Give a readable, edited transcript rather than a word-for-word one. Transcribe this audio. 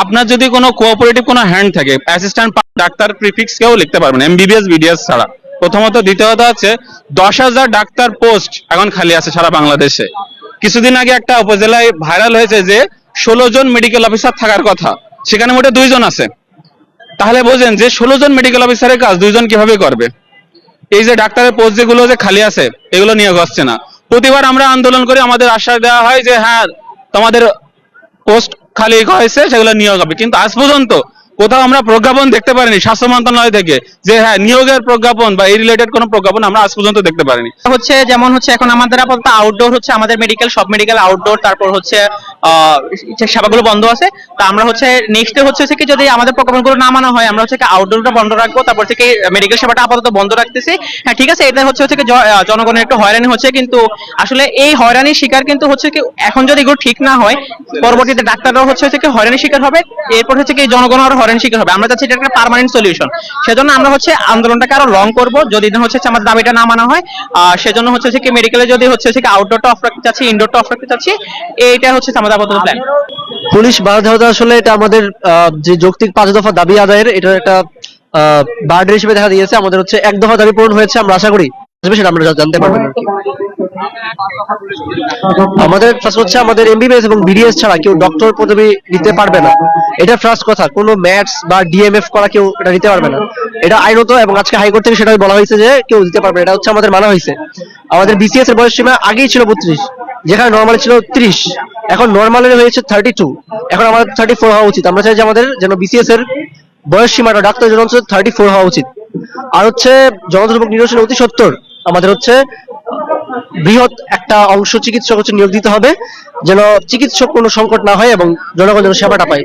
আপনার যদি কোনো কোঅপারেটিভ কোনো হ্যান্ড থাকে, অ্যাসিস্ট্যান্ট ডাক্তার প্রিফিক্স কেউ লিখতে পারবেন এমবিবিএস বিডিএস ছাড়া। প্রথমত, দ্বিতীয়ত হচ্ছে 10,000 ডাক্তার পোস্ট এখন খালি আছে সারা বাংলাদেশে। কিছুদিন আগে একটা উপজেলায় ভাইরাল হয়েছে যে 16 জন মেডিকেল অফিসার থাকার কথা, সেখানে মোটে 2 জন আছে। তাহলে বোঝেন যে 16 জন মেডিকেল অফিসারের কাজ 2 জন কিভাবে করবে। এই যে ডাক্তারের পোস্ট যেগুলো যে খালি আছে, এগুলো নিয়োগ হচ্ছে না। প্রতিবার আমরা আন্দোলন করে আমাদের আশ্বাস দেওয়া হয় যে হ্যাঁ তোমাদের পোস্ট খালি হয়েছে, সেগুলো নিয়োগ হবে, কিন্তু আজ পর্যন্ত কোথাও আমরা প্রজ্ঞাপন দেখতে পারিনি স্বাস্থ্য মন্ত্রণালয় থেকে যে হ্যাঁ নিয়োগের প্রজ্ঞাপন বা এই রিলেটেড কোনো প্রজ্ঞাপন আমরা আজ পর্যন্ত দেখতে পারিনি। হচ্ছে যেমন হচ্ছে এখন আমাদের আপাতত আউটডোর হচ্ছে আমাদের মেডিকেল, সব মেডিকেল আউটডোর, তারপর হচ্ছে সেবাগুলো বন্ধ আছে। তা আমরা হচ্ছে নেক্সট হচ্ছে কি যদি আমাদের প্রকল্পগুলো না মানা হয়, আমরা হচ্ছে আউটডোরটা বন্ধ রাখবো, তারপর থেকে মেডিকেল সেবাটা আপাতত বন্ধ রাখতেছি। হ্যাঁ ঠিক আছে, এটা হচ্ছে কি জনগণের একটু হয়রানি হচ্ছে, কিন্তু আসলে এই হয়রানির শিকার কিন্তু হচ্ছে কি এখন যদি এগুলো ঠিক না হয়, পরবর্তীতে ডাক্তাররাও হচ্ছে কি হয়রানির শিকার হবে, এরপর হচ্ছে কি জনগণ আরো হয়রানির শিকার হবে। আমরা চাচ্ছি এটা একটা পার্মানেন্ট সলিউশন। সেজন্য আমরা হচ্ছে আন্দোলনটাকে আরো লং করব, যদি না হচ্ছে আমাদের দাবিটা না মানা হয়। সেজন্য হচ্ছে কি মেডিকেলে যদি হচ্ছে কি আউটডোরটা অফ রাখতে চাচ্ছি, ইনডোরটা অফ রাখতে চাচ্ছি, এইটা হচ্ছে আমাদের আপাতত প্ল্যান। পুলিশ বাধা দেওয়া আসলে এটা আমাদের যে যৌক্তিক 5 দফা দাবি আদায়ের এটা একটা বার্ডার হিসেবে দেখা দিয়েছে। আমাদের হচ্ছে 1 দফা দাবি পূরণ হয়েছে, আমরা আশা করি সেটা আমরা জানতে পারবেন আর কি। আমাদের ফার্স্ট হচ্ছে আমাদের এমবিবিএস এবং বিডিএস ছাড়া কেউ ডক্টর পদবি নিতে পারবে না। এটা ফার্স্ট কথা। কোনো ম্যাথস বা ডিএমএফ করা কেউ এটা নিতে পারবে না, এটা আইনত, এবং আজকে হাইকোর্ট থেকে সেটাই বলা হয়েছে যে কেউ দিতে পারবে, এটা হচ্ছে আমাদের মানা হয়েছে। আমাদের বিসিএস এর বয়স সীমা আগেই ছিল 32, যেখানে নর্মালি ছিল 30, এখন নর্মালি হয়েছে 32, এখন আমাদের 34 হওয়া উচিত। আমরা চাই যে আমাদের যেন বিসিএস এর বয়স সীমাটা ডাক্তার জন্য 34 হওয়া উচিত। আর হচ্ছে জনদুর্ভোগ নিরসন অতি সত্বর আমাদের হচ্ছে বৃহৎ একটা অংশ চিকিৎসক হচ্ছে নিয়োগ দিতে হবে, যেন চিকিৎসক কোনো সংকট না হয় এবং জনগণ যেন সেবাটা পায়।